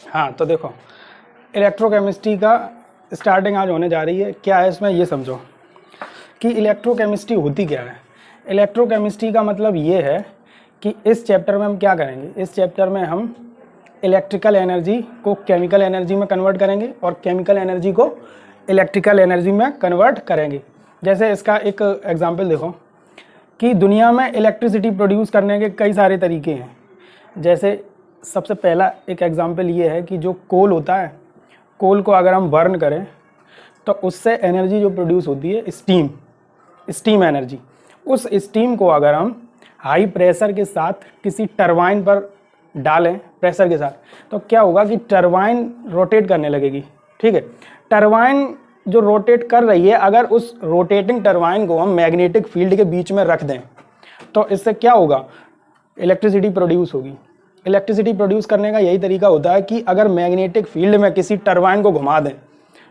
हाँ तो देखो, इलेक्ट्रोकेमिस्ट्री का स्टार्टिंग आज होने जा रही है। क्या है इसमें ये समझो कि इलेक्ट्रोकेमिस्ट्री होती क्या है। इलेक्ट्रोकेमिस्ट्री का मतलब ये है कि इस चैप्टर में हम क्या करेंगे, इस चैप्टर में हम इलेक्ट्रिकल एनर्जी को केमिकल एनर्जी में कन्वर्ट करेंगे और केमिकल एनर्जी को इलेक्ट्रिकल एनर्जी में कन्वर्ट करेंगे। जैसे इसका एक एग्जांपल देखो कि दुनिया में इलेक्ट्रिसिटी प्रोड्यूस करने के कई सारे तरीके हैं। जैसे सबसे पहला एक एग्जांपल ये है कि जो कोल होता है, कोल को अगर हम बर्न करें तो उससे एनर्जी जो प्रोड्यूस होती है स्टीम एनर्जी, उस स्टीम को अगर हम हाई प्रेशर के साथ किसी टरबाइन पर डालें प्रेशर के साथ, तो क्या होगा कि टरबाइन रोटेट करने लगेगी। ठीक है, टरबाइन जो रोटेट कर रही है, अगर उस रोटेटिंग टरबाइन को हम मैग्नेटिक फील्ड के बीच में रख दें तो इससे क्या होगा, इलेक्ट्रिसिटी प्रोड्यूस होगी। इलेक्ट्रिसिटी प्रोड्यूस करने का यही तरीका होता है कि अगर मैग्नेटिक फील्ड में किसी टरबाइन को घुमा दें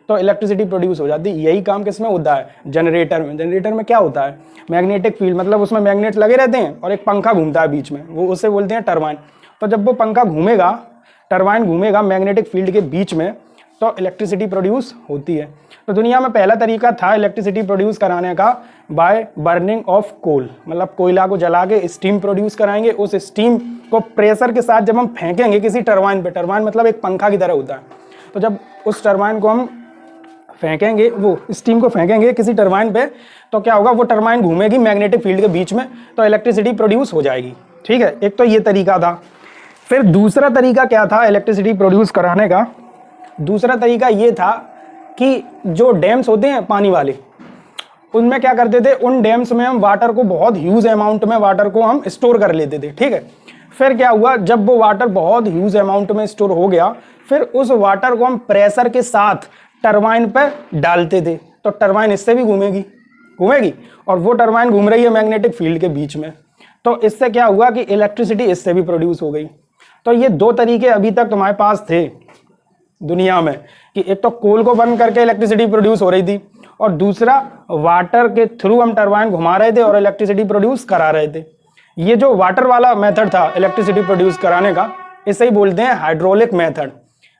तो इलेक्ट्रिसिटी प्रोड्यूस हो जाती है। यही काम किसमें होता है, जनरेटर में। जनरेटर में क्या होता है, मैग्नेटिक फील्ड, मतलब उसमें मैग्नेट लगे रहते हैं और एक पंखा घूमता है बीच में, वो उसे बोलते हैं टरबाइन। तो जब वो पंखा घूमेगा, टरबाइन घूमेगा मैग्नेटिक फील्ड के बीच में, तो इलेक्ट्रिसिटी प्रोड्यूस होती है। तो दुनिया में पहला तरीका था इलेक्ट्रिसिटी प्रोड्यूस कराने का बाय बर्निंग ऑफ कोल, मतलब कोयला को जला के स्टीम प्रोड्यूस कराएंगे। उस स्टीम को प्रेशर के साथ जब हम फेंकेंगे किसी टरबाइन पे, टरबाइन मतलब एक पंखा की तरह होता है, तो जब उस टरबाइन को हम फेंकेंगे, वो स्टीम को फेंकेंगे किसी टरबाइन पे, तो क्या होगा, वो टरबाइन घूमेगी मैग्नेटिक फील्ड के बीच में, तो इलेक्ट्रिसिटी प्रोड्यूस हो जाएगी। ठीक है, एक तो ये तरीका था। फिर दूसरा तरीका क्या था इलेक्ट्रिसिटी प्रोड्यूस कराने का, दूसरा तरीका ये था कि जो डैम्स होते हैं पानी वाले, उनमें क्या करते थे, उन डैम्स में हम वाटर को बहुत ह्यूज अमाउंट में वाटर को हम स्टोर कर लेते थे। ठीक है, फिर क्या हुआ, जब वो वाटर बहुत ह्यूज अमाउंट में स्टोर हो गया, फिर उस वाटर को हम प्रेशर के साथ टरबाइन पर डालते थे, तो टरबाइन इससे भी घूमेगी और वो टरबाइन घूम रही है मैग्नेटिक फील्ड के बीच में, तो इससे क्या हुआ कि इलेक्ट्रिसिटी इससे भी प्रोड्यूस हो गई। तो ये दो तरीके अभी तक तुम्हारे पास थे दुनिया में, कि एक तो कोल को बर्न करके इलेक्ट्रिसिटी प्रोड्यूस हो रही थी और दूसरा वाटर के थ्रू हम टरबाइन घुमा रहे थे और इलेक्ट्रिसिटी प्रोड्यूस करा रहे थे। ये जो वाटर वाला मेथड था इलेक्ट्रिसिटी प्रोड्यूस कराने का, इसे ही बोलते हैं हाइड्रोलिक मेथड।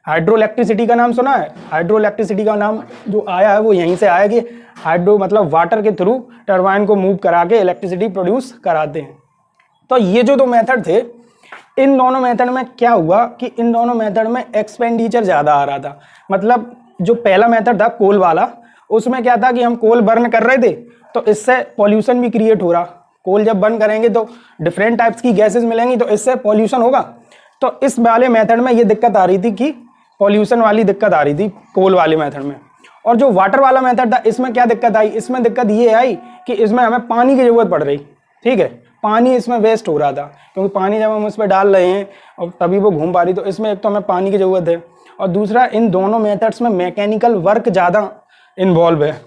हाइड्रो इलेक्ट्रिसिटी का नाम सुना है? हाइड्रो इलेक्ट्रिसिटी का नाम जो आया है वो यहीं से आया कि हाइड्रो मतलब वाटर के थ्रू टरबाइन को मूव करा के इलेक्ट्रिसिटी प्रोड्यूस कराते हैं। तो ये जो दो मेथड थे, इन दोनों मेथड में क्या हुआ कि इन दोनों मेथड में एक्सपेंडिचर ज़्यादा आ रहा था। मतलब जो पहला मेथड था कोल वाला, उसमें क्या था कि हम कोल बर्न कर रहे थे तो इससे पॉल्यूशन भी क्रिएट हो रहा। कोल जब बर्न करेंगे तो डिफरेंट टाइप्स की गैसेस मिलेंगी, तो इससे पॉल्यूशन होगा। तो इस वाले मेथड में ये दिक्कत आ रही थी कि पॉल्यूशन वाली दिक्कत आ रही थी कोल वाले मेथड में। और जो वाटर वाला मेथड था, इसमें क्या दिक्कत आई, इसमें दिक्कत ये आई कि इसमें हमें पानी की जरूरत पड़ रही। ठीक है, पानी इसमें वेस्ट हो रहा था, क्योंकि पानी जब हम उस पर डाल रहे हैं और तभी वो घूम पा रही, तो इसमें एक तो हमें पानी की ज़रूरत है और दूसरा इन दोनों मेथड्स में मैकेनिकल वर्क ज़्यादा इन्वॉल्व है।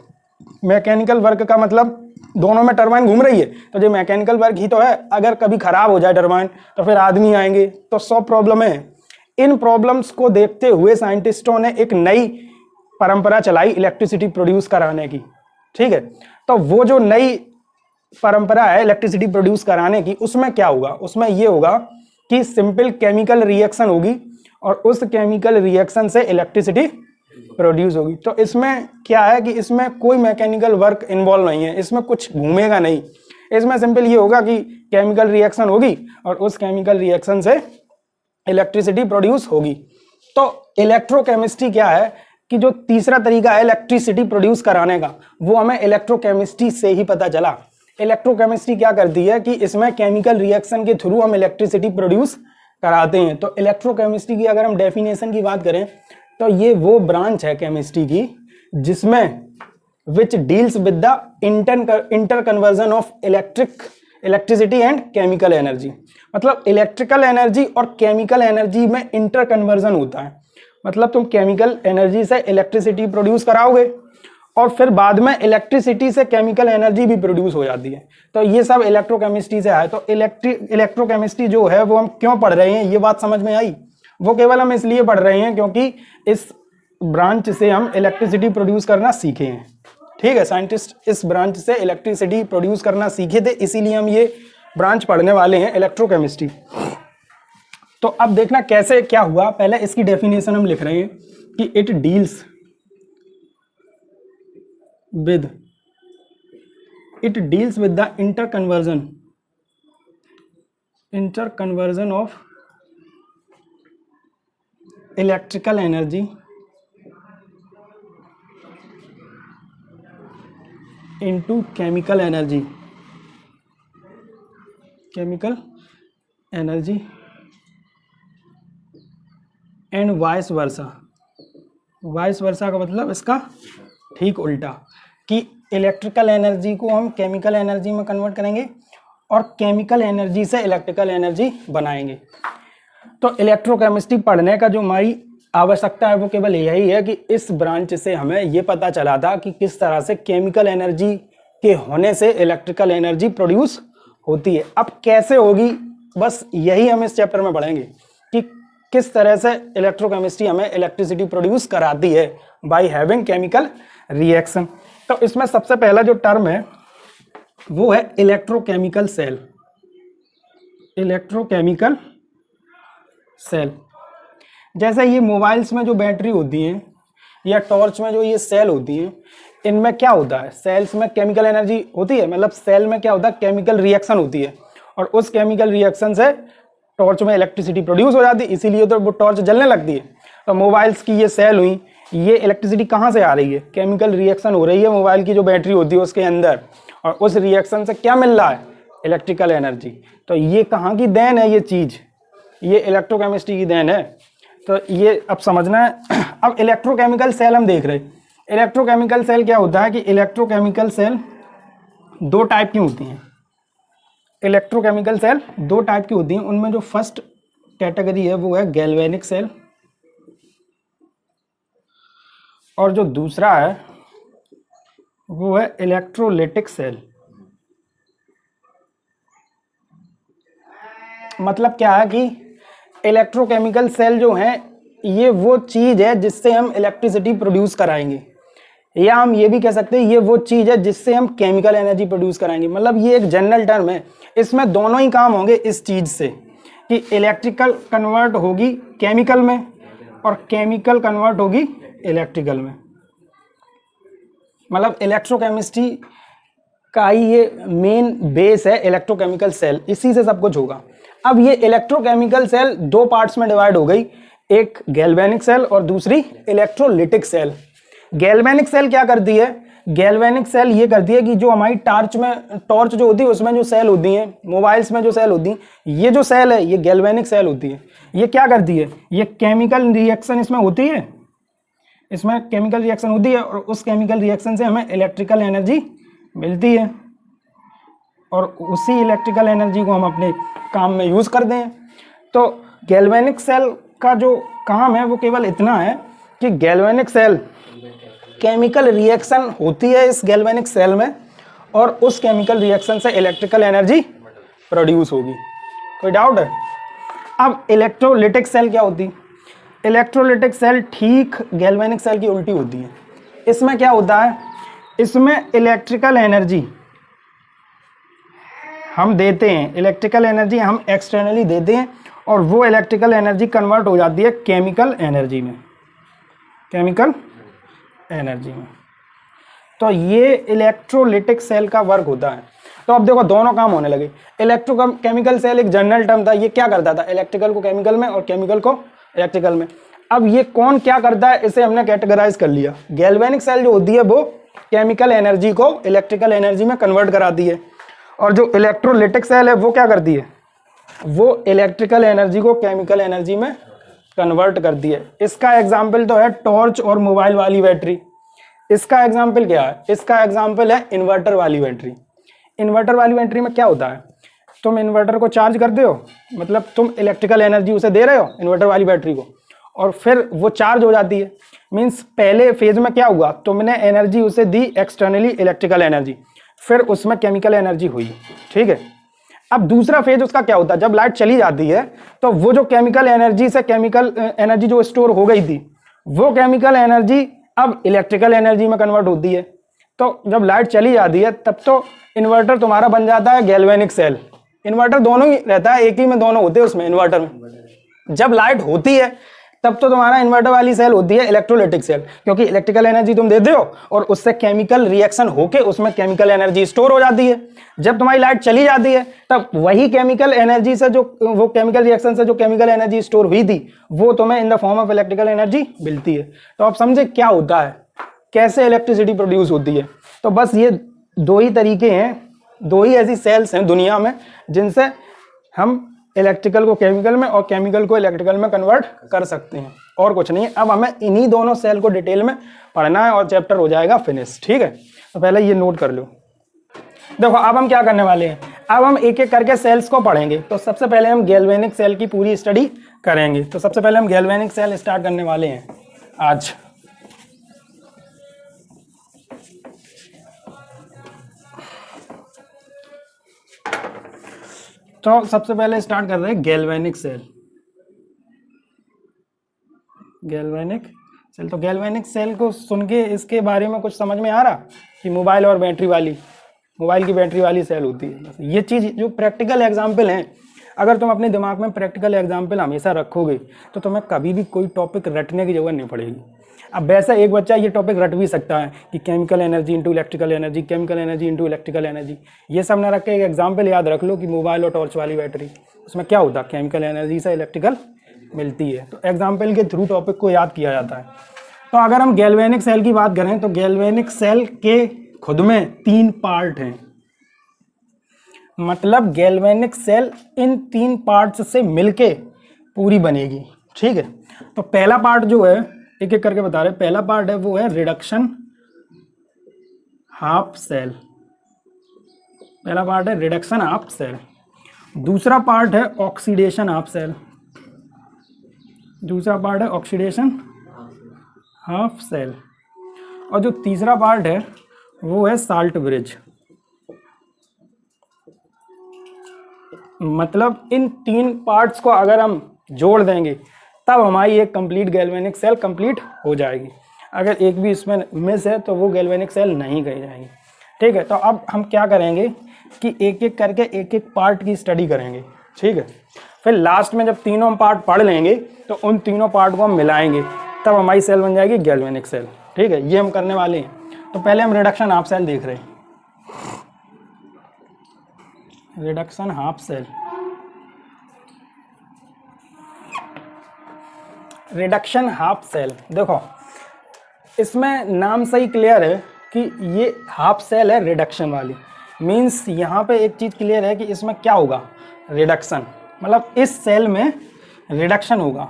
मैकेनिकल वर्क का मतलब दोनों में टरबाइन घूम रही है तो जो मैकेनिकल वर्क ही तो है। अगर कभी ख़राब हो जाए टरबाइन तो फिर आदमी आएंगे, तो 100 प्रॉब्लम है। इन प्रॉब्लम्स को देखते हुए साइंटिस्टों ने एक नई परंपरा चलाई इलेक्ट्रिसिटी प्रोड्यूस कराने की। ठीक है, तो वो जो नई परंपरा है इलेक्ट्रिसिटी प्रोड्यूस कराने की, उसमें क्या होगा, उसमें ये होगा कि सिंपल केमिकल रिएक्शन होगी और उस केमिकल रिएक्शन से इलेक्ट्रिसिटी प्रोड्यूस होगी। तो इसमें क्या है कि इसमें कोई मैकेनिकल वर्क इन्वॉल्व नहीं है, इसमें कुछ घूमेगा नहीं। इसमें सिंपल ये होगा कि केमिकल रिएक्शन होगी और उस केमिकल रिएक्शन से इलेक्ट्रिसिटी प्रोड्यूस होगी। तो इलेक्ट्रोकेमिस्ट्री क्या है कि जो तीसरा तरीका है इलेक्ट्रिसिटी प्रोड्यूस कराने का, वो हमें इलेक्ट्रोकेमिस्ट्री से ही पता चला। इलेक्ट्रोकेमिस्ट्री क्या करती है कि इसमें केमिकल रिएक्शन के थ्रू हम इलेक्ट्रिसिटी प्रोड्यूस कराते हैं। तो इलेक्ट्रोकेमिस्ट्री की अगर हम डेफिनेशन की बात करें तो ये वो ब्रांच है केमिस्ट्री की जिसमें which deals with the inter conversion of electricity and chemical energy. मतलब इलेक्ट्रिकल एनर्जी और केमिकल एनर्जी में इंटर कन्वर्जन होता है। मतलब तुम केमिकल एनर्जी से इलेक्ट्रिसिटी प्रोड्यूस कराओगे और फिर बाद में इलेक्ट्रिसिटी से केमिकल एनर्जी भी प्रोड्यूस हो जाती है। तो ये सब इलेक्ट्रोकेमिस्ट्री से आए। तो इलेक्ट्रोकेमिस्ट्री जो है वो हम क्यों पढ़ रहे हैं, ये बात समझ में आई। वो केवल हम इसलिए पढ़ रहे हैं क्योंकि इस ब्रांच से हम इलेक्ट्रिसिटी प्रोड्यूस करना सीखे हैं। ठीक है, साइंटिस्ट इस ब्रांच से इलेक्ट्रिसिटी प्रोड्यूस करना सीखे थे, इसीलिए हम ये ब्रांच पढ़ने वाले हैं इलेक्ट्रोकेमिस्ट्री। तो अब देखना कैसे क्या हुआ। पहले इसकी डेफिनेशन हम लिख रहे हैं कि it deals with the inter conversion of electrical energy into chemical energy and vice versa का मतलब इसका ठीक उल्टा, कि इलेक्ट्रिकल एनर्जी को हम केमिकल एनर्जी में कन्वर्ट करेंगे और केमिकल एनर्जी से इलेक्ट्रिकल एनर्जी बनाएंगे। तो इलेक्ट्रोकेमिस्ट्री पढ़ने का जो हमारी आवश्यकता है वो केवल यही है कि इस ब्रांच से हमें ये पता चला था कि किस तरह से केमिकल एनर्जी के होने से इलेक्ट्रिकल एनर्जी प्रोड्यूस होती है। अब कैसे होगी, बस यही हम इस चैप्टर में पढ़ेंगे कि किस तरह से इलेक्ट्रोकेमिस्ट्री हमें इलेक्ट्रिसिटी प्रोड्यूस कराती है बाय हैविंग केमिकल रिएक्शन। तो इसमें सबसे पहला जो टर्म है वो है इलेक्ट्रोकेमिकल सेल। जैसे ये मोबाइल्स में जो बैटरी होती हैं या टॉर्च में जो ये सेल होती हैं, इनमें क्या होता है, सेल्स में केमिकल एनर्जी होती है, मतलब सेल में क्या होता है, केमिकल रिएक्शन होती है और उस केमिकल रिएक्शन से टॉर्च में इलेक्ट्रिसिटी प्रोड्यूस हो जाती है, इसीलिए तो वो टॉर्च जलने लगती है। तो मोबाइल्स की ये सेल हुई, ये इलेक्ट्रिसिटी कहाँ से आ रही है, केमिकल रिएक्शन हो रही है मोबाइल की जो बैटरी होती है उसके अंदर, और उस रिएक्शन से क्या मिल रहा है, इलेक्ट्रिकल एनर्जी। तो ये कहाँ की देन है, ये चीज़ ये इलेक्ट्रोकेमिस्ट्री की देन है। तो ये अब समझना है। अब इलेक्ट्रोकेमिकल सेल हम देख रहे हैं। इलेक्ट्रोकेमिकल सेल क्या होता है कि इलेक्ट्रोकेमिकल सेल दो टाइप की होती हैं। इलेक्ट्रोकेमिकल सेल दो टाइप की होती हैं, उनमें जो फर्स्ट कैटेगरी है वो है गैल्वेनिक सेल, और जो दूसरा है वो है इलेक्ट्रोलिटिक सेल। मतलब क्या है कि इलेक्ट्रोकेमिकल सेल जो हैं ये वो चीज़ है जिससे हम इलेक्ट्रिसिटी प्रोड्यूस कराएंगे, या हम ये भी कह सकते हैं ये वो चीज़ है जिससे हम केमिकल एनर्जी प्रोड्यूस कराएंगे। मतलब ये एक जनरल टर्म है, इसमें दोनों ही काम होंगे इस चीज़ से कि इलेक्ट्रिकल कन्वर्ट होगी केमिकल में और केमिकल कन्वर्ट होगी इलेक्ट्रिकल में। मतलब इलेक्ट्रोकेमिस्ट्री का ही ये मेन बेस है इलेक्ट्रोकेमिकल सेल, इसी से सब कुछ होगा। अब ये इलेक्ट्रोकेमिकल सेल दो पार्ट्स में डिवाइड हो गई, एक गैल्वेनिक सेल और दूसरी इलेक्ट्रोलिटिक सेल। गैल्वेनिक सेल क्या करती है, गैल्वेनिक सेल ये करती है कि जो हमारी टॉर्च जो होती है उसमें जो सेल होती हैं, मोबाइल्स में जो सेल होती हैं, ये जो सेल है ये गैल्वेनिक सेल होती है। ये क्या करती है, ये केमिकल रिएक्शन इसमें होती है, इसमें केमिकल रिएक्शन होती है और उस केमिकल रिएक्शन से हमें इलेक्ट्रिकल एनर्जी मिलती है और उसी इलेक्ट्रिकल एनर्जी को हम अपने काम में यूज़ करते हैं। तो गैल्वेनिक सेल का जो काम है वो केवल इतना है कि गैल्वेनिक सेल केमिकल रिएक्शन होती है इस गैल्वेनिक सेल में और उस केमिकल रिएक्शन से इलेक्ट्रिकल एनर्जी प्रोड्यूस होगी। कोई डाउट है? अब इलेक्ट्रोलिटिक सेल क्या होती है? इलेक्ट्रोलिटिक सेल ठीक गैल्वेनिक सेल की उल्टी होती है। इसमें क्या होता है, इसमें इलेक्ट्रिकल एनर्जी हम देते हैं, इलेक्ट्रिकल एनर्जी हम एक्सटर्नली देते हैं और वो इलेक्ट्रिकल एनर्जी कन्वर्ट हो जाती है केमिकल एनर्जी में, केमिकल एनर्जी में। तो ये इलेक्ट्रोलिटिक सेल का वर्क होता है। तो अब देखो दोनों काम होने लगे। इलेक्ट्रोकेमिकल सेल एक जनरल टर्म था, ये क्या करता था, इलेक्ट्रिकल को केमिकल में और केमिकल को इलेक्ट्रिकल में। अब ये कौन क्या करता है इसे हमने कैटेगराइज कर लिया। गैल्वेनिक सेल जो होती है वो केमिकल एनर्जी को इलेक्ट्रिकल एनर्जी में कन्वर्ट कराती है और जो इलेक्ट्रोलिटिक सेल है वो क्या करती है, वो इलेक्ट्रिकल एनर्जी को केमिकल एनर्जी में कन्वर्ट करती है। इसका एग्जाम्पल तो है टॉर्च और मोबाइल वाली बैटरी। इसका एग्जाम्पल क्या है, इसका एग्जाम्पल है इन्वर्टर वाली बैटरी। इन्वर्टर वाली बैटरी में क्या होता है, तुम इन्वर्टर को चार्ज करते हो, मतलब तुम इलेक्ट्रिकल एनर्जी उसे दे रहे हो इन्वर्टर वाली बैटरी को, और फिर वो चार्ज हो जाती है। मीन्स पहले फेज में क्या हुआ, तुमने एनर्जी उसे दी एक्सटर्नली इलेक्ट्रिकल एनर्जी, फिर उसमें केमिकल एनर्जी हुई, ठीक है। अब दूसरा फेज उसका क्या होता है, जब लाइट चली जाती है तो वो जो केमिकल एनर्जी से केमिकल एनर्जी जो स्टोर हो गई थी वो केमिकल एनर्जी अब इलेक्ट्रिकल एनर्जी में कन्वर्ट होती है। तो जब लाइट चली जाती है तब तो इन्वर्टर तुम्हारा बन जाता है गैल्वेनिक सेल। इन्वर्टर दोनों ही रहता है, एक ही में दोनों होते हैं उसमें इन्वर्टर में, जब लाइट होती है तब तो तुम्हारा इन्वर्टर वाली सेल होती है इलेक्ट्रोलाइटिक सेल, क्योंकि इलेक्ट्रिकल एनर्जी तुम देते हो और उससे केमिकल रिएक्शन होके उसमें केमिकल एनर्जी स्टोर हो जाती है। जब तुम्हारी लाइट चली जाती है तब वही केमिकल एनर्जी से जो वो केमिकल रिएक्शन से जो केमिकल एनर्जी स्टोर हुई थी वो तुम्हें in the form of electrical energy मिलती है। तो आप समझे क्या होता है, कैसे इलेक्ट्रिसिटी प्रोड्यूस होती है। तो बस ये दो ही तरीके हैं, दो ही ऐसी सेल्स हैं दुनिया में जिनसे हम इलेक्ट्रिकल को केमिकल में और केमिकल को इलेक्ट्रिकल में कन्वर्ट कर सकते हैं, और कुछ नहीं है। अब हमें इन्हीं दोनों सेल को डिटेल में पढ़ना है और चैप्टर हो जाएगा फिनिश। ठीक है, तो पहले ये नोट कर लो। देखो अब हम क्या करने वाले हैं, अब हम एक एक करके सेल्स को पढ़ेंगे। तो सबसे पहले हम गैल्वेनिक सेल की पूरी स्टडी करेंगे। तो सबसे पहले हम गैल्वेनिक सेल स्टार्ट करने वाले हैं आज। तो सबसे पहले स्टार्ट कर रहे हैं गैल्वेनिक सेल। गैल्वेनिक सेल, तो गैल्वेनिक सेल को सुन के इसके बारे में कुछ समझ में आ रहा कि मोबाइल और बैटरी वाली, मोबाइल की बैटरी वाली सेल होती है। बस ये चीज़ जो प्रैक्टिकल एग्जाम्पल हैं, अगर तुम अपने दिमाग में प्रैक्टिकल एग्जाम्पल हमेशा रखोगे तो तुम्हें कभी भी कोई टॉपिक रटने की जरूरत नहीं पड़ेगी। अब वैसा एक बच्चा ये टॉपिक रट भी सकता है कि chemical energy into electrical energy, chemical energy into electrical energy, ये सब ना रख के एक एग्जाम्पल याद रख लो कि मोबाइल और टॉर्च वाली बैटरी, उसमें क्या होता है, केमिकल एनर्जी से इलेक्ट्रिकल मिलती है। तो एग्जाम्पल के थ्रू टॉपिक को याद किया जाता है। तो अगर हम गैल्वेनिक सेल की बात करें तो गैल्वेनिक सेल के खुद में 3 पार्ट हैं। मतलब गैल्वेनिक सेल इन 3 पार्ट्स से मिलके पूरी बनेगी। ठीक है, तो पहला पार्ट जो है, एक एक करके बता रहे, पहला पार्ट है वो है रिडक्शन हाफ सेल। पहला पार्ट है रिडक्शन हाफ सेल। दूसरा पार्ट है ऑक्सीडेशन हाफ सेल। दूसरा पार्ट है ऑक्सीडेशन हाफ सेल। और जो तीसरा पार्ट है वो है साल्ट ब्रिज। मतलब इन 3 पार्ट्स को अगर हम जोड़ देंगे तब हमारी एक कंप्लीट गैल्वेनिक सेल कंप्लीट हो जाएगी। अगर एक भी इसमें मिस है तो वो गैल्वेनिक सेल नहीं कही जाएगी। ठीक है, तो अब हम क्या करेंगे कि एक एक करके एक एक पार्ट की स्टडी करेंगे। ठीक है, फिर लास्ट में जब तीनों पार्ट पढ़ लेंगे तो उन तीनों पार्ट को हम मिलाएंगे, तब हमारी सेल बन जाएगी गैल्वेनिक सेल। ठीक है, ये हम करने वाले हैं। तो पहले हम रिडक्शन हाफ सेल देख रहे हैं। Reduction half cell, reduction half cell, देखो इसमें नाम से ही क्लियर है कि ये हाफ सेल है रिडक्शन वाली। मींस यहाँ पे एक चीज़ क्लियर है कि इसमें क्या होगा, रिडक्शन, मतलब इस सेल में रिडक्शन होगा।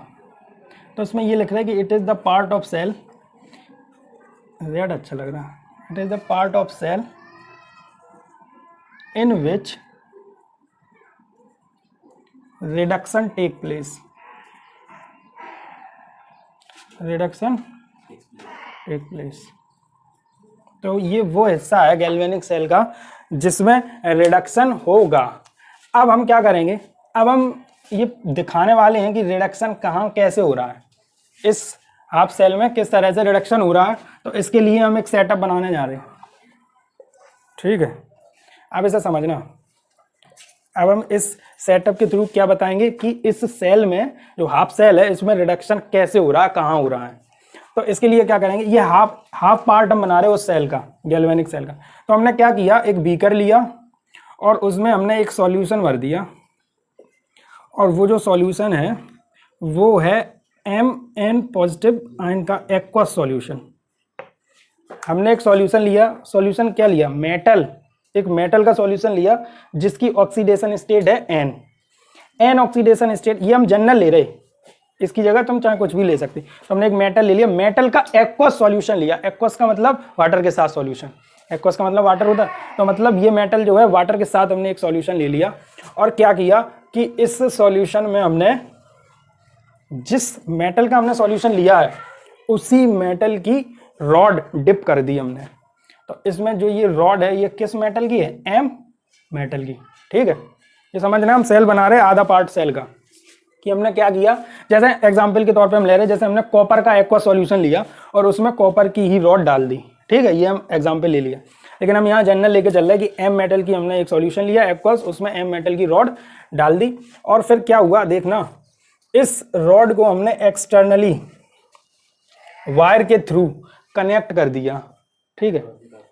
तो इसमें ये लिख रहा है कि it is the part of cell, red अच्छा लग रहा है, it is the part of cell in which reduction take place. Reduction take place, तो ये वो हिस्सा है गैल्वेनिक सेल का जिसमें रिडक्शन होगा। अब हम क्या करेंगे, अब हम ये दिखाने वाले हैं कि रिडक्शन कहाँ कैसे हो रहा है, इस हाफ सेल में किस तरह से रिडक्शन हो रहा है। तो इसके लिए हम एक सेटअप बनाने जा रहे हैं। ठीक है, अब इसे समझना। अब हम इस सेटअप के थ्रू क्या बताएंगे कि इस सेल में जो हाफ सेल है इसमें रिडक्शन कैसे हो रहा है, कहाँ हो रहा है। तो इसके लिए क्या करेंगे, ये हाफ पार्ट हम बना रहे हैं उस सेल का, गैल्वेनिक सेल का। तो हमने क्या किया, एक बीकर लिया और उसमें हमने एक सॉल्यूशन भर दिया, और वो जो सॉल्यूशन है वो है Mn पॉजिटिव आयन का एक्वस सॉल्यूशन। हमने एक सॉल्यूशन लिया, सॉल्यूशन क्या लिया, मेटल, एक मेटल का सॉल्यूशन लिया जिसकी ऑक्सीडेशन स्टेट है N ऑक्सीडेशन स्टेट। ये हम जनरल ले रहे, इसकी जगह तुम चाहे कुछ भी ले सकते। तो हमने एक मेटल ले लिया, मेटल का एक्वस सॉल्यूशन लिया। एक्वस का मतलब वाटर के साथ सॉल्यूशन, एक्वस का मतलब वाटर होता है। तो मतलब ये मेटल जो है वाटर के साथ हमने एक सॉल्यूशन ले लिया, और क्या किया कि इस सॉल्यूशन में हमने जिस मेटल का हमने सॉल्यूशन लिया है उसी मेटल की रॉड डिप कर दी हमने। तो इसमें जो ये रॉड है ये किस मेटल की है, M मेटल की। ठीक है, ये समझना, हम सेल बना रहे हैं आधा पार्ट सेल का, कि हमने क्या किया, जैसे एग्जांपल के तौर पे हम ले रहे हैं, जैसे हमने कॉपर का एक्वा सॉल्यूशन लिया और उसमें कॉपर की ही रॉड डाल दी। ठीक है, ये हम एग्जांपल ले लिया, लेकिन हम यहाँ जनरल लेके चल रहे हैं कि M मेटल की हमने एक सॉल्यूशन लिया एक्वस, उसमें M मेटल की रॉड डाल दी। और फिर क्या हुआ देखना, इस रॉड को हमने एक्सटर्नली वायर के थ्रू कनेक्ट कर दिया, ठीक है।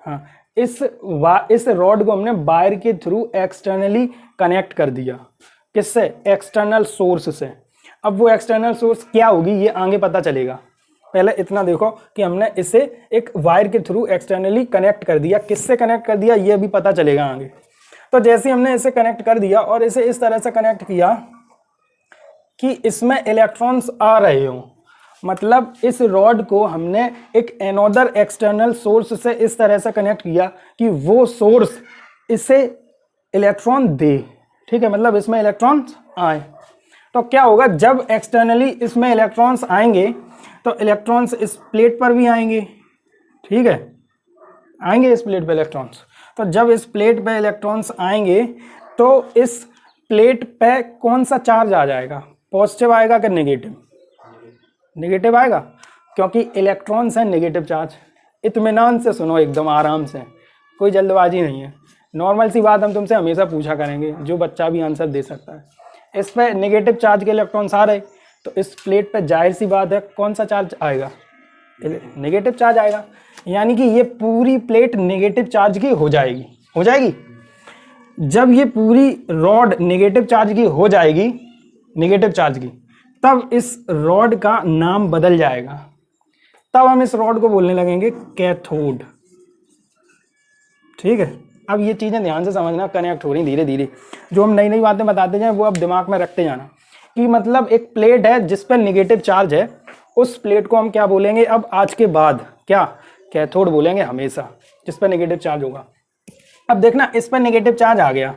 हाँ, इस रॉड को हमने वायर के थ्रू एक्सटर्नली कनेक्ट कर दिया, किससे? एक्सटर्नल सोर्स से। अब वो एक्सटर्नल सोर्स क्या होगी ये आगे पता चलेगा, पहले इतना देखो कि हमने इसे एक वायर के थ्रू एक्सटर्नली कनेक्ट कर दिया, किससे कनेक्ट कर दिया ये अभी पता चलेगा आगे। तो जैसे हमने इसे कनेक्ट कर दिया और इसे इस तरह से कनेक्ट किया कि इसमें इलेक्ट्रॉन्स आ रहे हो, मतलब इस रॉड को हमने एक अनदर एक्सटर्नल सोर्स से इस तरह से कनेक्ट किया कि वो सोर्स इसे इलेक्ट्रॉन दे, ठीक है, मतलब इसमें इलेक्ट्रॉन्स आए। तो क्या होगा, जब एक्सटर्नली इसमें इलेक्ट्रॉन्स आएंगे तो इलेक्ट्रॉन्स इस प्लेट पर भी आएंगे, ठीक है, आएंगे इस प्लेट पे इलेक्ट्रॉन्स। तो जब इस प्लेट पे इलेक्ट्रॉन्स आएंगे तो इस प्लेट पे कौन सा चार्ज आ जाएगा? पॉजिटिव आएगा कि नेगेटिव? नेगेटिव आएगा, क्योंकि इलेक्ट्रॉन्स है नेगेटिव चार्ज। इत्मीनान से सुनो, एकदम आराम से, कोई जल्दबाजी नहीं है। नॉर्मल सी बात हम तुमसे हमेशा पूछा करेंगे, जो बच्चा भी आंसर दे सकता है। इस पे नेगेटिव चार्ज के इलेक्ट्रॉन्स आ रहे, तो इस प्लेट पे जाहिर सी बात है कौन सा चार्ज आएगा? नेगेटिव चार्ज आएगा, यानी कि ये पूरी प्लेट नेगेटिव चार्ज की हो जाएगी, हो जाएगी। जब ये पूरी रॉड नेगेटिव चार्ज की हो जाएगी, नेगेटिव चार्ज की, तब इस रॉड का नाम बदल जाएगा। तब हम इस रॉड को बोलने लगेंगे कैथोड, ठीक है। अब ये चीज़ें ध्यान से समझना, कनेक्ट हो रही धीरे धीरे। जो हम नई नई बातें बताते जाएं वो अब दिमाग में रखते जाना कि मतलब एक प्लेट है जिस पर नेगेटिव चार्ज है, उस प्लेट को हम क्या बोलेंगे अब आज के बाद? क्या? कैथोड बोलेंगे हमेशा, जिस पर नेगेटिव चार्ज होगा। अब देखना, इस पर नेगेटिव चार्ज आ गया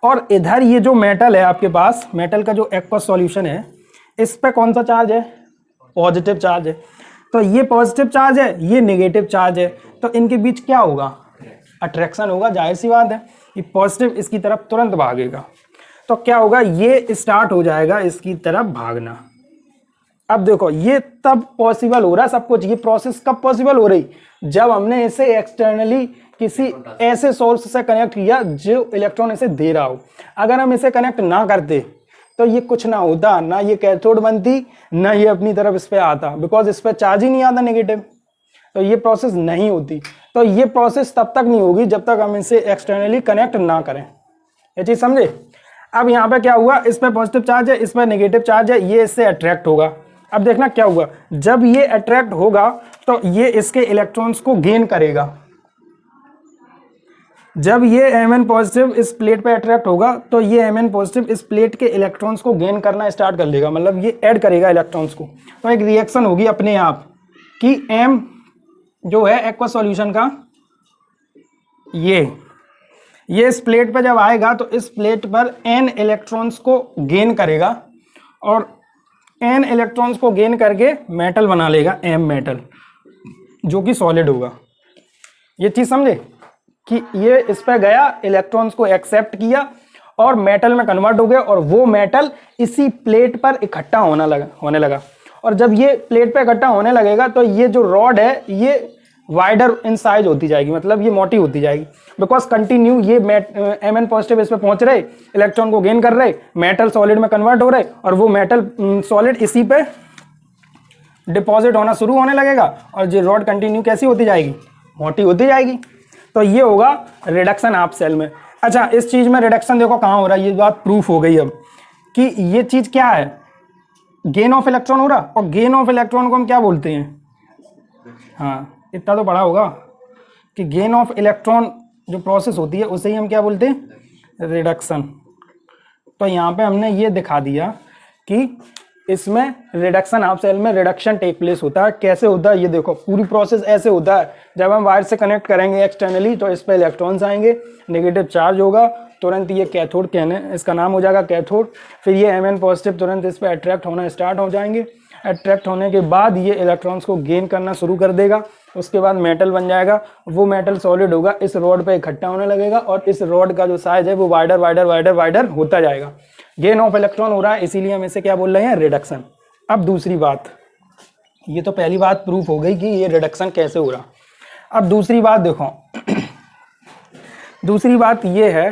और इधर ये जो मेटल है आपके पास, मेटल का जो एक्वस सॉल्यूशन है, इस पर कौन सा चार्ज है? पॉजिटिव चार्ज है। तो ये पॉजिटिव चार्ज है, ये नेगेटिव चार्ज है, तो इनके बीच क्या होगा? अट्रैक्शन होगा, जाहिर सी बात है। ये पॉजिटिव इसकी तरफ तुरंत भागेगा, तो क्या होगा? ये स्टार्ट हो जाएगा इसकी तरफ भागना। अब देखो, ये तब पॉसिबल हो रहा है सब कुछ। ये प्रोसेस कब पॉसिबल हो रही? जब हमने इसे एक्सटर्नली किसी ऐसे सोर्स से कनेक्ट किया जो इलेक्ट्रॉन इसे दे रहा हो। अगर हम इसे कनेक्ट ना करते तो ये कुछ ना होता, ना ये कैथोड बनती, ना ये अपनी तरफ इस पे आता, बिकॉज इस पे चार्ज ही नहीं आता नेगेटिव, तो ये प्रोसेस नहीं होती। तो ये प्रोसेस तब तक नहीं होगी जब तक हम इसे एक्सटर्नली कनेक्ट ना करें। ये चीज समझे? अब यहाँ पे क्या हुआ, इस पे पॉजिटिव चार्ज है, इस पे नेगेटिव चार्ज है, ये इससे अट्रैक्ट होगा। अब देखना क्या हुआ, जब ये अट्रैक्ट होगा तो ये इसके इलेक्ट्रॉन्स को गेन करेगा। जब ये Mn पॉजिटिव इस प्लेट पे अट्रैक्ट होगा तो ये Mn पॉजिटिव इस प्लेट के इलेक्ट्रॉन्स को गेन करना स्टार्ट कर देगा, मतलब ये ऐड करेगा इलेक्ट्रॉन्स को। तो एक रिएक्शन होगी अपने आप कि M जो है एक्वस सॉल्यूशन का, ये इस प्लेट पर जब आएगा तो इस प्लेट पर N इलेक्ट्रॉन्स को गेन करेगा और N इलेक्ट्रॉन्स को गेन करके मेटल बना लेगा, M मेटल, जो कि सॉलिड होगा। ये चीज समझे कि ये इस पे गया, इलेक्ट्रॉन्स को एक्सेप्ट किया और मेटल में कन्वर्ट हो गया और वो मेटल इसी प्लेट पर इकट्ठा होने लगा। और जब ये प्लेट पे इकट्ठा होने लगेगा तो ये जो रॉड है ये वाइडर इन साइज होती जाएगी, मतलब ये मोटी होती जाएगी, बिकॉज कंटिन्यू ये Mn पॉजिटिव इस पे पहुंच रहे, इलेक्ट्रॉन को गेन कर रहे, मेटल सॉलिड में कन्वर्ट हो रहे और वो मेटल सॉलिड इसी पे डिपॉजिट होना शुरू होने लगेगा और ये रॉड कंटिन्यू कैसी होती जाएगी? मोटी होती जाएगी। तो ये होगा रिडक्शन हाफ सेल में। अच्छा, इस चीज में रिडक्शन देखो कहाँ हो रहा है, ये बात प्रूफ हो गई अब कि ये चीज क्या है, गेन ऑफ इलेक्ट्रॉन हो रहा। और गेन ऑफ इलेक्ट्रॉन को हम क्या बोलते हैं? हाँ, इतना तो पढ़ा होगा कि गेन ऑफ इलेक्ट्रॉन जो प्रोसेस होती है उसे ही हम क्या बोलते हैं? रिडक्शन। तो यहाँ पे हमने ये दिखा दिया कि इसमें रिडक्शन हाफ सेल में रिडक्शन टेक प्लेस होता है। कैसे होता है ये देखो, पूरी प्रोसेस ऐसे होता है, जब हम वायर से कनेक्ट करेंगे एक्सटर्नली तो इस पर इलेक्ट्रॉन्स आएंगे, नेगेटिव चार्ज होगा, तुरंत ये कैथोड कहने इसका नाम हो जाएगा कैथोड। फिर ये Mn पॉजिटिव तुरंत इस पर अट्रैक्ट होना स्टार्ट हो जाएंगे। अट्रैक्ट होने के बाद ये इलेक्ट्रॉन्स को गेन करना शुरू कर देगा, उसके बाद मेटल बन जाएगा, वो मेटल सॉलिड होगा, इस रॉड पे इकट्ठा होने लगेगा और इस रॉड का जो साइज है वो वाइडर वाइडर वाइडर वाइडर होता जाएगा। गेन ऑफ इलेक्ट्रॉन हो रहा है, इसीलिए हम इसे क्या बोल रहे हैं? रिडक्शन। अब दूसरी बात, ये तो पहली बात प्रूफ हो गई कि ये रिडक्शन कैसे हो रहा। अब दूसरी बात देखो दूसरी बात ये है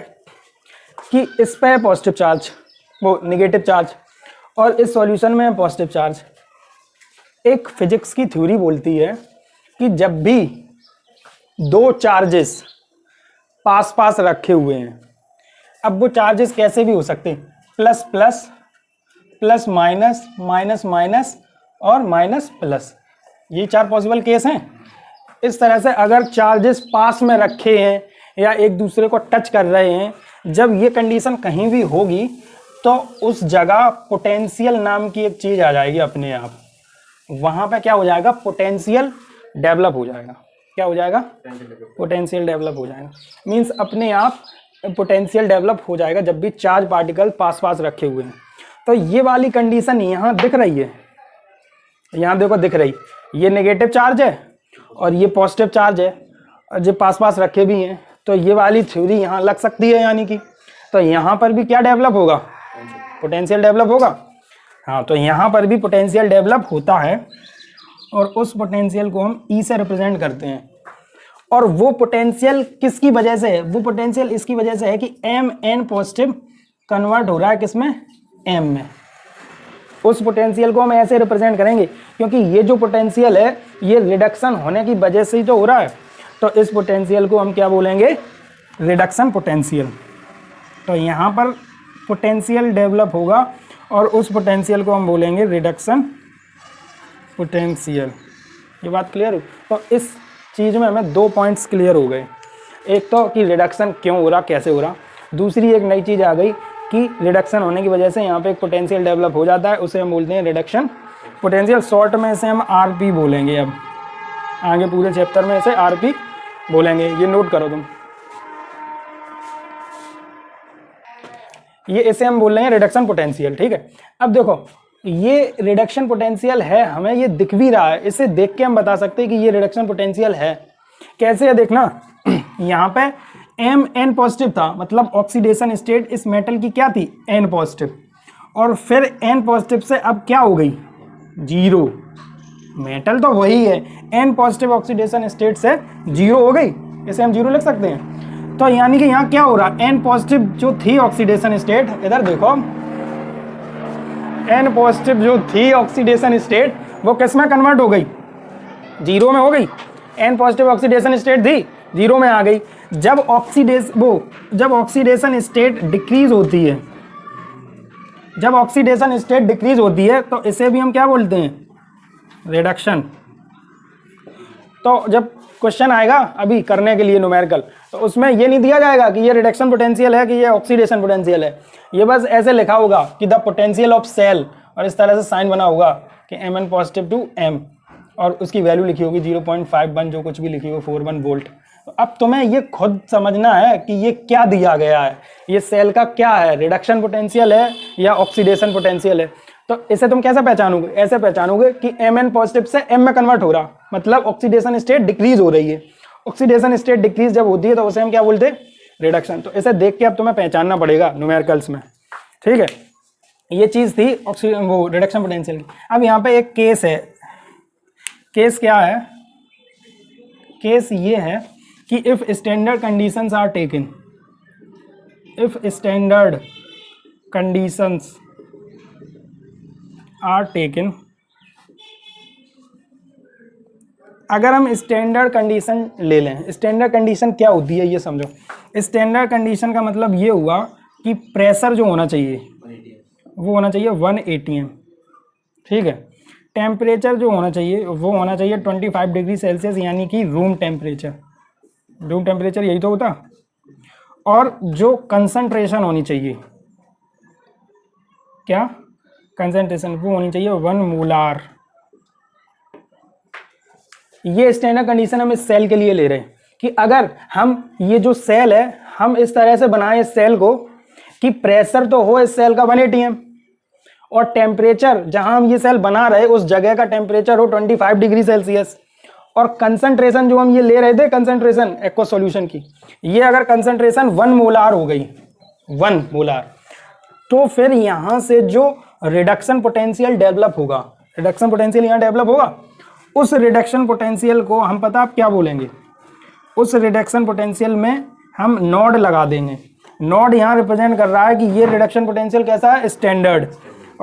कि इस पे पॉजिटिव चार्ज, वो नेगेटिव चार्ज, और इस सॉल्यूशन में है पॉजिटिव चार्ज। एक फिजिक्स की थ्योरी बोलती है कि जब भी दो चार्जेस पास पास रखे हुए हैं, अब वो चार्जेस कैसे भी हो सकते हैं, plus plus, plus minus, minus minus और माइनस प्लस, ये 4 पॉसिबल केस हैं। इस तरह से अगर चार्जेस पास में रखे हैं या एक दूसरे को टच कर रहे हैं, जब ये कंडीशन कहीं भी होगी तो उस जगह पोटेंशियल नाम की एक चीज आ जाएगी अपने आप। वहां पे क्या हो जाएगा, पोटेंशियल डेवलप हो जाएगा। क्या हो जाएगा, पोटेंशियल डेवलप हो जाएगा। मींस अपने आप पोटेंशियल डेवलप हो जाएगा जब भी चार्ज पार्टिकल पास पास रखे हुए हैं। तो ये वाली कंडीशन यहाँ दिख रही है, यहाँ देखो दिख रही, ये नेगेटिव चार्ज है और ये पॉजिटिव चार्ज है और जो पास पास रखे भी हैं, तो ये वाली थ्योरी यहाँ लग सकती है। यानी कि तो यहाँ पर भी क्या डेवलप होगा, पोटेंशियल डेवलप होगा। हाँ, तो यहाँ पर भी पोटेंशियल डेवलप होता है और उस पोटेंशियल को हम ई से रिप्रेजेंट करते हैं। और वो पोटेंशियल किसकी वजह से है, वो पोटेंशियल इसकी वजह से है कि एम एन पॉजिटिव कन्वर्ट हो रहा है किसमें, एम में। उस पोटेंशियल को हम ऐसे रिप्रेजेंट करेंगे क्योंकि ये जो पोटेंशियल है ये रिडक्शन होने की वजह से ही तो हो रहा है। तो इस पोटेंशियल को हम क्या बोलेंगे, रिडक्शन पोटेंशियल। तो यहाँ पर पोटेंशियल डेवलप होगा और उस पोटेंशियल को हम बोलेंगे रिडक्शन पोटेंशियल। ये बात क्लियर हो? तो इस चीज़ में हमें 2 पॉइंट्स क्लियर हो गए। एक तो कि रिडक्शन क्यों हो रहा, कैसे हो रहा। दूसरी एक नई चीज़ आ गई कि रिडक्शन होने की वजह से यहाँ पे एक पोटेंशियल डेवलप हो जाता है, उसे हम बोलते हैं रिडक्शन पोटेंशियल। शॉर्ट में इसे हम आरपी बोलेंगे। अब आगे पूरे चैप्टर में इसे आरपी बोलेंगे, ये नोट करो तुम। ये इसे हम बोल रहे हैं रिडक्शन पोटेंशियल, ठीक है। अब देखो ये रिडक्शन पोटेंशियल है, हमें ये दिख भी रहा है, इसे देख के हम बता सकते हैं कि ये रिडक्शन पोटेंशियल है। कैसे है देखना, यहाँ पे एम एन पॉजिटिव था, मतलब ऑक्सीडेशन स्टेट इस मेटल की क्या थी, एन पॉजिटिव, और फिर एन पॉजिटिव से अब क्या हो गई, 0। मेटल तो वही है, एन पॉजिटिव ऑक्सीडेशन स्टेट से 0 हो गई, इसे हम 0 लिख सकते हैं। तो यानी कि यहाँ क्या हो रहा, एन पॉजिटिव जो थी ऑक्सीडेशन स्टेट, इधर देखो एन पॉजिटिव जो थी ऑक्सीडेशन स्टेट वो किस में कन्वर्ट हो गई, 0 में हो गई। एन पॉजिटिव ऑक्सीडेशन स्टेट थी, 0 में आ गई। जब ऑक्सीडेशन स्टेट डिक्रीज होती है, जब ऑक्सीडेशन स्टेट डिक्रीज होती है तो इसे भी हम क्या बोलते हैं, रिडक्शन। तो जब क्वेश्चन आएगा अभी करने के लिए न्यूमेरिकल, तो उसमें ये नहीं दिया जाएगा कि ये रिडक्शन पोटेंशियल है कि ये ऑक्सीडेशन पोटेंशियल है, ये बस ऐसे लिखा होगा कि द पोटेंशियल ऑफ सेल, और इस तरह से साइन बना होगा कि M N positive two M, और उसकी वैल्यू लिखी होगी 0.51 जो कुछ भी लिखी हो 41 वोल्ट। तो अब तुम्हें ये खुद समझना है कि ये क्या दिया गया है, ये सेल का क्या है, रिडक्शन पोटेंशियल है या ऑक्सीडेशन पोटेंशियल है। तो इसे तुम कैसे पहचानोगे, ऐसे पहचानोगे कि एम एन पॉजिटिव से एम में कन्वर्ट हो रहा, मतलब ऑक्सीडेशन स्टेट डिक्रीज हो रही है। ऑक्सीडेशन स्टेट डिक्रीज जब होती है तो उसे हम क्या बोलते हैं, रिडक्शन। तो इसे देख के अब तुम्हें पहचानना पड़ेगा न्यूमेरिकल्स में, ठीक है। ये चीज़ थी वो रिडक्शन पोटेंशियल की। अब यहाँ पे एक केस है, केस क्या है, केस ये है कि if standard conditions are taken, if standard conditions are taken, अगर हम स्टैंडर्ड कंडीशन ले लें, स्टैंडर्ड कंडीशन क्या होती है ये समझो। स्टैंडर्ड कंडीशन का मतलब ये हुआ कि प्रेशर जो होना चाहिए वो होना चाहिए 1 atm, ठीक है। टेम्परेचर जो होना चाहिए वो होना चाहिए 25 डिग्री सेल्सियस, यानी कि रूम टेम्परेचर, रूम टेम्परेचर यही तो होता। और जो कंसंट्रेशन होनी चाहिए, क्या कंसंट्रेशन, वो होनी चाहिए 1 मोलार। ये स्टैंडर्ड कंडीशन हम इस सेल के लिए ले रहे हैं कि अगर हम ये जो सेल है हम इस तरह से बनाएं इस सेल को कि प्रेशर तो हो इस सेल का 1 atm, और टेम्परेचर जहां हम ये सेल बना रहे उस जगह का टेम्परेचर हो 25 डिग्री सेल्सियस, और कंसंट्रेशन जो हम ये ले रहे थे कंसंट्रेशन एक्वा सॉल्यूशन की, ये अगर कंसंट्रेशन 1 मोलार हो गई, 1 मोलार, तो फिर यहां से जो रिडक्शन पोटेंशियल डेवलप होगा, रिडक्शन पोटेंशियल यहाँ डेवलप होगा, उस रिडक्शन पोटेंशियल को हम पता आप क्या बोलेंगे, उस रिडक्शन पोटेंशियल में हम नोड लगा देंगे। नोड यहाँ रिप्रेजेंट कर रहा है कि ये रिडक्शन पोटेंशियल कैसा है, स्टैंडर्ड,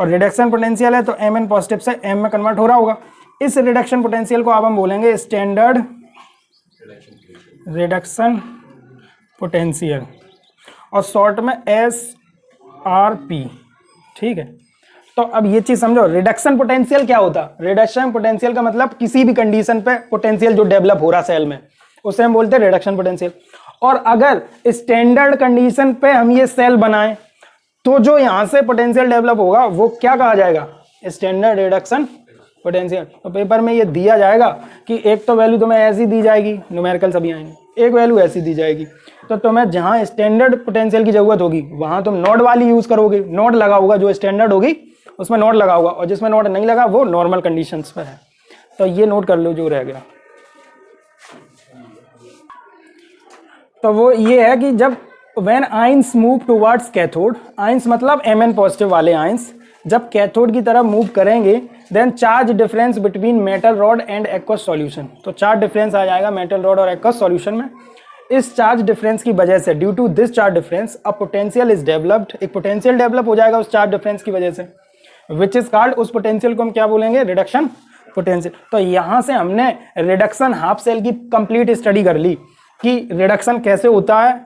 और रिडक्शन पोटेंशियल है तो Mn पॉजिटिव से M में कन्वर्ट हो रहा होगा। इस रिडक्शन पोटेंशियल को अब हम बोलेंगे स्टैंडर्ड रिडक्शन पोटेंशियल और शॉर्ट में SRP। ठीक है, तो अब ये चीज समझो, रिडक्शन पोटेंशियल क्या होता है? रिडक्शन पोटेंशियल का मतलब किसी भी कंडीशन पे पोटेंशियल जो डेवलप हो रहा सेल में, उसे हम बोलते हैं रिडक्शन पोटेंशियल। और अगर स्टैंडर्ड कंडीशन पे हम ये सेल बनाएं तो जो यहां से पोटेंशियल डेवलप होगा वो क्या कहा जाएगा? Standard reduction potential. तो पेपर में ये दिया जाएगा कि एक तो वैल्यू तुम्हें ऐसी दी जाएगी, न्यूमेरिकल सभी आएंगे, एक वैल्यू ऐसी दी जाएगी, तो तुम्हें जहां स्टैंडर्ड पोटेंशियल की जरूरत होगी वहां तुम नोड वाली यूज करोगे, नोड लगा होगा, जो स्टैंडर्ड होगी उसमें नोड लगा होगा, और जिसमें नोड नहीं लगा वो नॉर्मल कंडीशंस पर है। तो ये नोट कर लो जो रह गया। तो वो ये है कि जब when ions move towards cathode, ions मतलब Mn पॉजिटिव वाले आयंस जब कैथोड की तरफ मूव करेंगे, then charge difference between metal rod and aqueous solution. तो चार्ज डिफरेंस आ जाएगा मेटल रॉड और एक्वस सॉल्यूशन में। इस चार्ज डिफरेंस की वजह से, due to this charge difference, a potential is developed, एक पोटेंशियल डेवलप हो जाएगा उस चार्ज डिफरेंस की वजह से, विच इज कॉल्ड, उस पोटेंशियल को हम क्या बोलेंगे? Reduction potential. तो यहां से हमने रिडक्शन हाफ सेल की कंप्लीट स्टडी कर ली कि रिडक्शन कैसे होता है,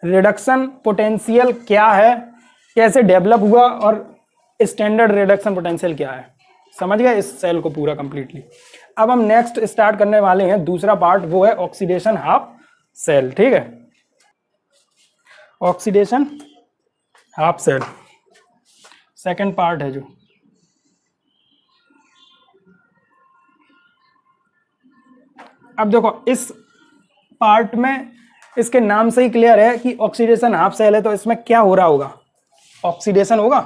रिडक्शन पोटेंशियल क्या है, कैसे डेवलप हुआ, और स्टैंडर्ड रिडक्शन पोटेंशियल क्या है। समझ गए इस सेल को पूरा कंप्लीटली। अब हम नेक्स्ट स्टार्ट करने वाले हैं दूसरा पार्ट, वो है ऑक्सीडेशन हाफ सेल। ठीक है, oxidation half cell second part है जो। अब देखो इस पार्ट में इसके नाम से ही क्लियर है कि ऑक्सीडेशन हाफ सेल है, तो इसमें क्या हो रहा होगा? ऑक्सीडेशन होगा,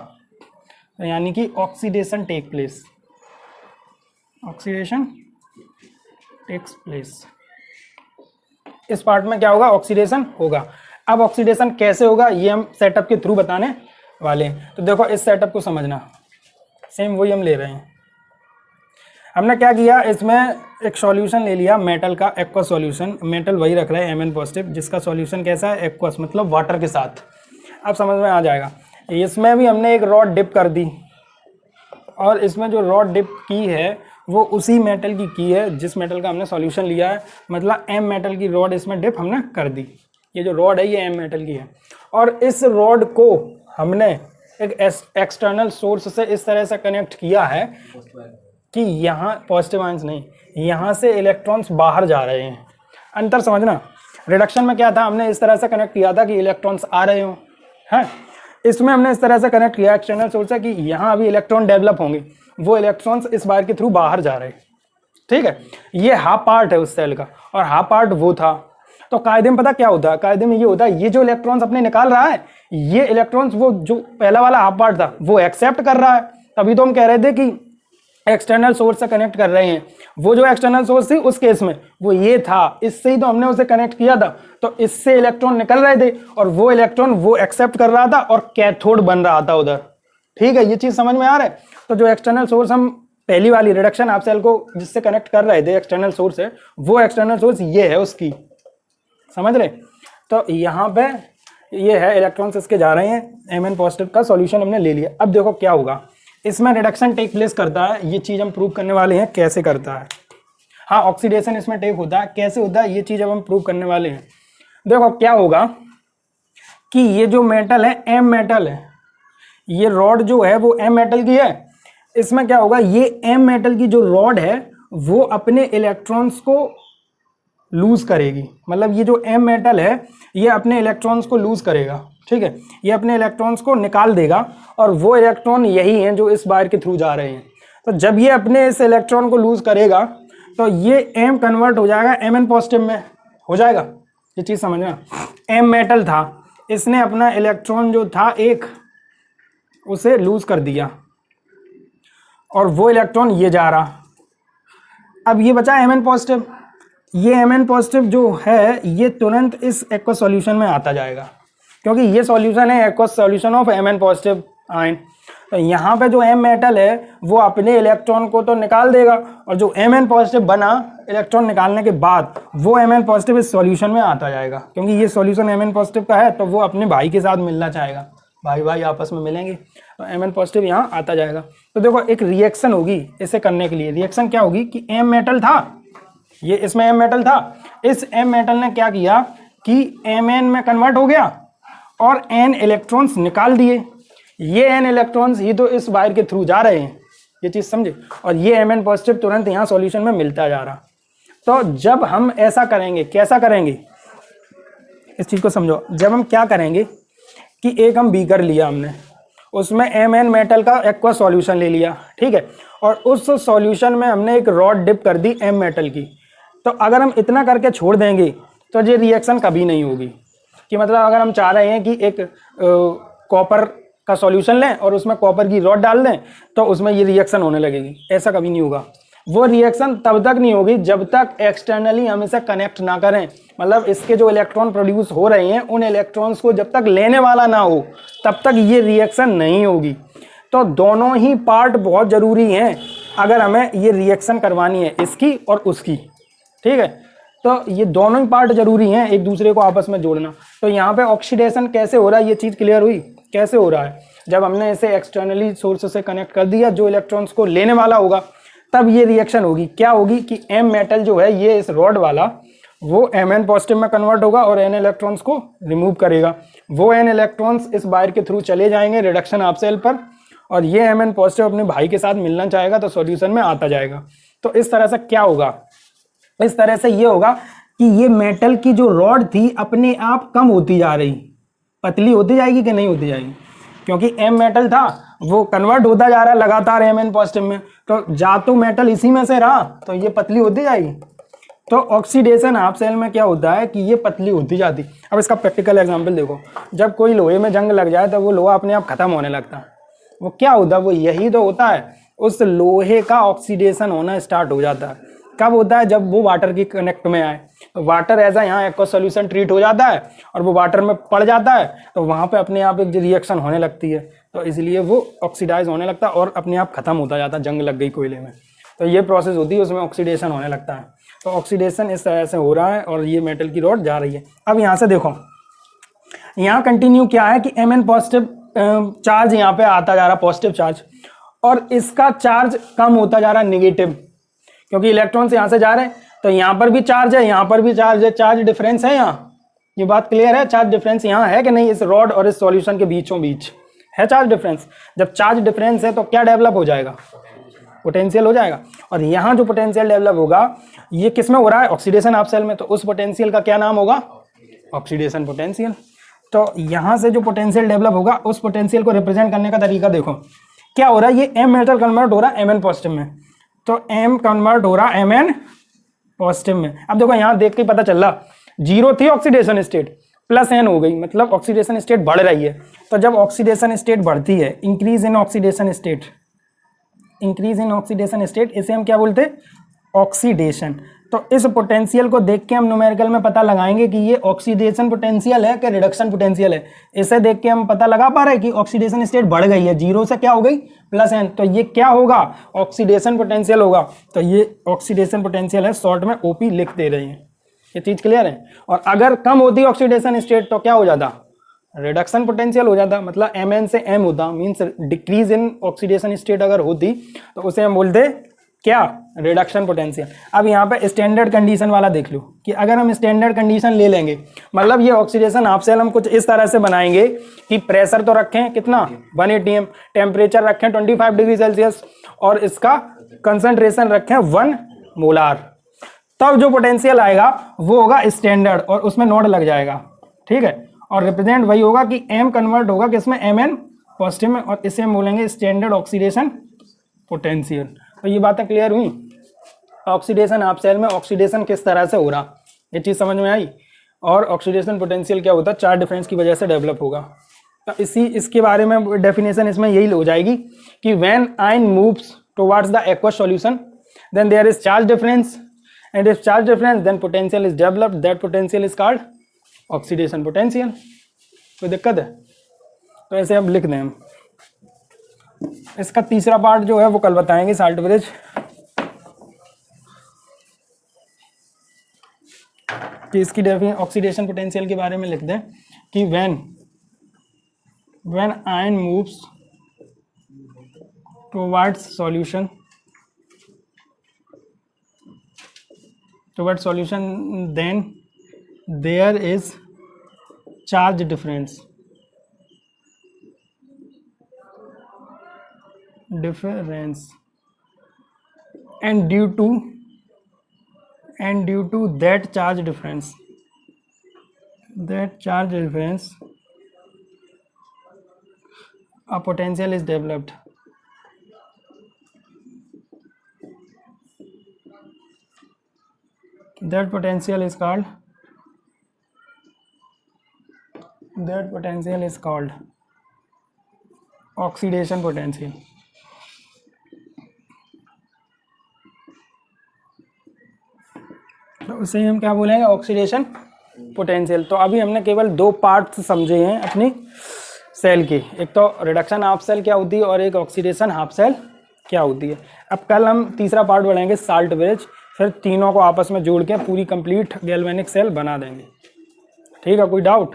तो यानी कि oxidation take place, oxidation takes place. इस पार्ट में क्या होगा? ऑक्सीडेशन होगा। अब ऑक्सीडेशन कैसे होगा ये हम सेटअप के थ्रू बताने वाले हैं। तो देखो इस सेटअप को समझना, सेम वही हम ले रहे हैं। हमने क्या किया, इसमें एक सॉल्यूशन ले लिया मेटल का, एक्वस सॉल्यूशन। मेटल वही रख रहे हैं Mn पॉजिटिव, जिसका सॉल्यूशन कैसा है? एक्वस, मतलब वाटर के साथ। अब समझ में आ जाएगा। इसमें भी हमने एक रॉड डिप कर दी, और इसमें जो रॉड डिप की है वो उसी मेटल की है जिस मेटल का हमने सॉल्यूशन लिया है, मतलब M मेटल की रॉड इसमें डिप हमने कर दी। ये जो रॉड है ये M मेटल की है, और इस रॉड को हमने एक एक्सटर्नल सोर्स से इस तरह से कनेक्ट किया है कि यहाँ पॉजिटिव आयंस नहीं, यहाँ से इलेक्ट्रॉन्स बाहर जा रहे हैं। अंतर समझना, रिडक्शन में क्या था, हमने इस तरह से कनेक्ट किया था कि इलेक्ट्रॉन्स आ रहे हों, हैं। इसमें हमने इस तरह से कनेक्ट किया एक्सटर्नल सोर्स से कि यहाँ अभी इलेक्ट्रॉन डेवलप होंगे, वो इलेक्ट्रॉन्स इस वायर के थ्रू बाहर जा रहे हैं। ठीक है, ये हाफ पार्ट है उस सेल का, और हाफ पार्ट वो था। तो कायदे में पता क्या होता है? कायदे में ये होता है, ये जो इलेक्ट्रॉन्स अपने निकाल रहा है, ये इलेक्ट्रॉन्स वो जो पहला वाला हाफ पार्ट था वो एक्सेप्ट कर रहा है। तभी तो हम कह रहे थे कि एक्सटर्नल सोर्स से कनेक्ट कर रहे हैं। वो जो एक्सटर्नल सोर्स थी उस केस में वो ये था, इससे ही तो हमने उसे कनेक्ट किया था। तो इससे इलेक्ट्रॉन निकल रहे थे, और वो इलेक्ट्रॉन वो एक्सेप्ट कर रहा था और कैथोड बन रहा था उधर। ठीक है, ये चीज समझ में आ रहा है? तो जो एक्सटर्नल सोर्स हम पहली वाली रिडक्शन हाफ सेल को जिससे कनेक्ट कर रहे थे, एक्सटर्नल सोर्स है, वो एक्सटर्नल सोर्स ये है उसकी। समझ रहे? तो यहाँ पे ये है, इलेक्ट्रॉन्स इसके जा रहे हैं, Mn पॉजिटिव का सॉल्यूशन हमने ले लिया। अब देखो क्या होगा, इसमें रिडक्शन टेक प्लेस करता है। ये चीज हम प्रूव करने वाले हैं कैसे करता है। हाँ, ऑक्सीडेशन इसमें टेक होता है, कैसे होता है ये चीज अब हम प्रूव करने वाले हैं। देखो क्या होगा कि ये जो मेटल है M मेटल है, ये रॉड जो है वो M मेटल की है। इसमें क्या होगा, ये M मेटल की जो रॉड है वो अपने इलेक्ट्रॉन्स को लूज करेगी। मतलब ये जो M मेटल है ये अपने इलेक्ट्रॉन्स को लूज करेगा। ठीक है, ये अपने इलेक्ट्रॉन्स को निकाल देगा, और वो इलेक्ट्रॉन यही हैं जो इस वायर के थ्रू जा रहे हैं। तो जब ये अपने इस इलेक्ट्रॉन को लूज करेगा तो ये M कन्वर्ट हो जाएगा Mn पॉजिटिव में, हो जाएगा। ये चीज समझना, M मेटल था, इसने अपना इलेक्ट्रॉन जो था एक उसे लूज कर दिया, और वो इलेक्ट्रॉन ये जा रहा। अब ये बचा Mn पॉजिटिव। ये Mn पॉजिटिव जो है ये तुरंत इस एक्वस सॉल्यूशन में आता जाएगा, क्योंकि ये सॉल्यूशन है aqueous solution of Mn positive ion. तो यहाँ पे जो M मेटल है वो अपने इलेक्ट्रॉन को तो निकाल देगा, और जो Mn पॉजिटिव बना इलेक्ट्रॉन निकालने के बाद वो Mn पॉजिटिव इस सॉल्यूशन में आता जाएगा, क्योंकि ये सॉल्यूशन Mn पॉजिटिव का है तो वो अपने भाई के साथ मिलना चाहेगा। भाई भाई आपस में मिलेंगे तो Mn पॉजिटिव यहाँ आता जाएगा। तो देखो एक रिएक्शन होगी इसे करने के लिए। रिएक्शन क्या होगी कि M मेटल था, ये इसमें M मेटल था, इस M मेटल ने क्या किया कि Mn में कन्वर्ट हो गया और N इलेक्ट्रॉन्स निकाल दिए। ये N इलेक्ट्रॉन्स ही तो इस वायर के थ्रू जा रहे हैं, ये चीज समझे, और ये Mn पॉजिटिव तुरंत यहाँ सॉल्यूशन में मिलता जा रहा। तो जब हम ऐसा करेंगे, कैसा करेंगे इस चीज को समझो, जब हम क्या करेंगे कि एक हम बीकर लिया हमने, उसमें Mn मेटल का एक्वा सॉल्यूशन ले लिया, ठीक है, और उस सॉल्यूशन में हमने एक रॉड डिप कर दी M मेटल की। तो अगर हम इतना करके छोड़ देंगे तो ये रिएक्शन कभी नहीं होगी। कि मतलब अगर हम चाह रहे हैं कि एक कॉपर का सॉल्यूशन लें और उसमें कॉपर की रॉड डाल दें तो उसमें ये रिएक्शन होने लगेगी, ऐसा कभी नहीं होगा। वो रिएक्शन तब तक नहीं होगी जब तक एक्सटर्नली हम इसे कनेक्ट ना करें, मतलब इसके जो इलेक्ट्रॉन प्रोड्यूस हो रहे हैं उन इलेक्ट्रॉन्स को जब तक लेने वाला ना हो तब तक ये रिएक्शन नहीं होगी। तो दोनों ही पार्ट बहुत ज़रूरी हैं अगर हमें ये रिएक्शन करवानी है, इसकी और उसकी, ठीक है। तो ये दोनों ही पार्ट जरूरी हैं एक दूसरे को आपस में जोड़ना। तो यहाँ पे ऑक्सीडेशन कैसे हो रहा है ये चीज़ क्लियर हुई, कैसे हो रहा है। जब हमने इसे एक्सटर्नली सोर्स से कनेक्ट कर दिया जो इलेक्ट्रॉन्स को लेने वाला होगा तब ये रिएक्शन होगी। क्या होगी कि M मेटल जो है ये इस रॉड वाला वो Mn पॉजिटिव में कन्वर्ट होगा और N इलेक्ट्रॉन्स को रिमूव करेगा। वो N इलेक्ट्रॉन्स इस वायर के थ्रू चले जाएंगे रिडक्शन हाफ सेल पर, और ये Mn पॉजिटिव अपने भाई के साथ मिलना चाहेगा तो सॉल्यूशन में आता जाएगा। तो इस तरह से क्या होगा, इस तरह से ये होगा कि ये मेटल की जो रॉड थी अपने आप कम होती जा रही, पतली होती जाएगी कि नहीं होती जाएगी, क्योंकि M मेटल था वो कन्वर्ट होता जा रहा है लगातार Mn पॉजिटिव में, तो जा तो मेटल इसी में से रहा तो ये पतली होती जाएगी। तो ऑक्सीडेशन हाफ सेल में क्या होता है कि ये पतली होती जाती। अब इसका प्रैक्टिकल एग्जांपल देखो, जब कोई लोहे में जंग लग जाए तो वो लोहा अपने आप खत्म होने लगता है। वो क्या होता है, वो यही तो होता है, उस लोहे का ऑक्सीडेशन होना स्टार्ट हो जाता है। कब होता है, जब वो वाटर की कनेक्ट में आए, तो वाटर ऐसा यहाँ एक्वा सॉल्यूशन ट्रीट हो जाता है और वो वाटर में पड़ जाता है तो वहाँ पे अपने आप एक रिएक्शन होने लगती है, तो इसलिए वो ऑक्सीडाइज होने लगता है और अपने आप खत्म होता जाता है। जंग लग गई कोयले में तो ये प्रोसेस होती है, उसमें ऑक्सीडेशन होने लगता है। तो ऑक्सीडेशन इस तरह से हो रहा है और ये मेटल की रॉड जा रही है। अब यहाँ से देखो, यहाँ कंटिन्यू क्या है कि Mn पॉजिटिव चार्ज यहाँ पे आता जा रहा, पॉजिटिव चार्ज, और इसका चार्ज कम होता जा रहा है निगेटिव, क्योंकि इलेक्ट्रॉन्स यहाँ से जा रहे हैं तो यहाँ पर भी चार्ज है, यहाँ पर भी चार्ज है, चार्ज डिफरेंस है। यहाँ ये बात क्लियर है, चार्ज डिफरेंस यहाँ है कि नहीं, इस रॉड और इस सॉल्यूशन के बीचों बीच है चार्ज डिफरेंस। जब चार्ज डिफरेंस है तो क्या डेवलप हो जाएगा, पोटेंशियल हो जाएगा। और यहाँ जो पोटेंशियल डेवलप होगा ये किस में हो रहा है, ऑक्सीडेशन हाफ सेल में, तो उस पोटेंशियल का क्या नाम होगा, ऑक्सीडेशन पोटेंशियल। तो यहाँ से जो पोटेंशियल डेवलप होगा उस पोटेंशियल को रिप्रेजेंट करने का तरीका देखो क्या हो रहा है। ये M मेटल कन्वर्ट हो रहा है Mn पॉजिटिव में, तो M कन्वर्ट हो रहा है Mn पॉजिटिव में। अब देखो यहाँ देख के पता चल रहा, जीरो थी ऑक्सीडेशन स्टेट प्लस N हो गई, मतलब ऑक्सीडेशन स्टेट बढ़ रही है। तो जब ऑक्सीडेशन स्टेट बढ़ती है, increase in oxidation state, increase in oxidation state, इसे हम क्या बोलते हैं, ऑक्सीडेशन। तो इस पोटेंशियल को देख के हम न्यूमेरिकल में पता लगाएंगे कि ये ऑक्सीडेशन पोटेंशियल है कि रिडक्शन पोटेंशियल है। इसे देख के हम पता लगा पा रहे हैं कि ऑक्सीडेशन स्टेट बढ़ गई है, जीरो से क्या हो गई प्लस N, तो ये क्या होगा, ऑक्सीडेशन पोटेंशियल होगा। तो ये ऑक्सीडेशन पोटेंशियल है, शॉर्ट में OP लिख दे रहे हैं। ये चीज क्लियर है। और अगर कम होती ऑक्सीडेशन स्टेट तो क्या हो जाता, रिडक्शन पोटेंशियल हो जाता, मतलब Mn से M होता, means decrease in oxidation state अगर होती तो उसे हम बोलते क्या, रिडक्शन पोटेंशियल। अब यहाँ पे स्टैंडर्ड कंडीशन वाला देख लो कि अगर हम स्टैंडर्ड कंडीशन ले लेंगे, मतलब ये ऑक्सीडेशन हाफ सेल हम कुछ इस तरह से बनाएंगे कि प्रेशर तो रखें कितना 1 atm, टेम्परेचर रखें 25 डिग्री सेल्सियस और इसका कंसंट्रेशन रखें 1 मोलार, तब जो पोटेंशियल आएगा वो होगा स्टैंडर्ड और उसमें नोड लग जाएगा, ठीक है। और रिप्रेजेंट वही होगा कि M कन्वर्ट होगा किसमें, Mn पॉजिटिव में, और इसे हम बोलेंगे स्टैंडर्ड ऑक्सीडेशन पोटेंशियल। तो ये बातें क्लियर हुई, ऑक्सीडेशन हाफ सेल में ऑक्सीडेशन किस तरह से हो रहा, ये चीज़ समझ में आई। और ऑक्सीडेशन पोटेंशियल क्या होता है, चार्ज डिफरेंस की वजह से डेवलप होगा। तो इसके बारे में डेफिनेशन इसमें यही हो जाएगी कि when ion moves towards the aqueous solution then there is charge difference, and if charge difference then potential is developed, that potential is called oxidation potential। कोई दिक्कत है तो ऐसे अब लिख दें हम। इसका तीसरा पार्ट जो है वो कल बताएंगे, साल्ट ब्रिज। कि इसकी ऑक्सीडेशन पोटेंशियल के बारे में लिख दें कि when when ion moves towards solution then there is charge difference and due to that charge difference a potential is developed. That potential is called oxidation potential. तो उसे हम क्या बोलेंगे, ऑक्सीडेशन पोटेंशियल। तो अभी हमने केवल दो पार्ट्स समझे हैं अपनी सेल के, एक तो रिडक्शन हाफ सेल क्या होती है और एक ऑक्सीडेशन हाफ सेल क्या होती है। अब कल हम तीसरा पार्ट बढ़ेंगे साल्ट ब्रिज, फिर तीनों को आपस में जोड़ के पूरी कंप्लीट गैल्वेनिक सेल बना देंगे। ठीक है, कोई डाउट?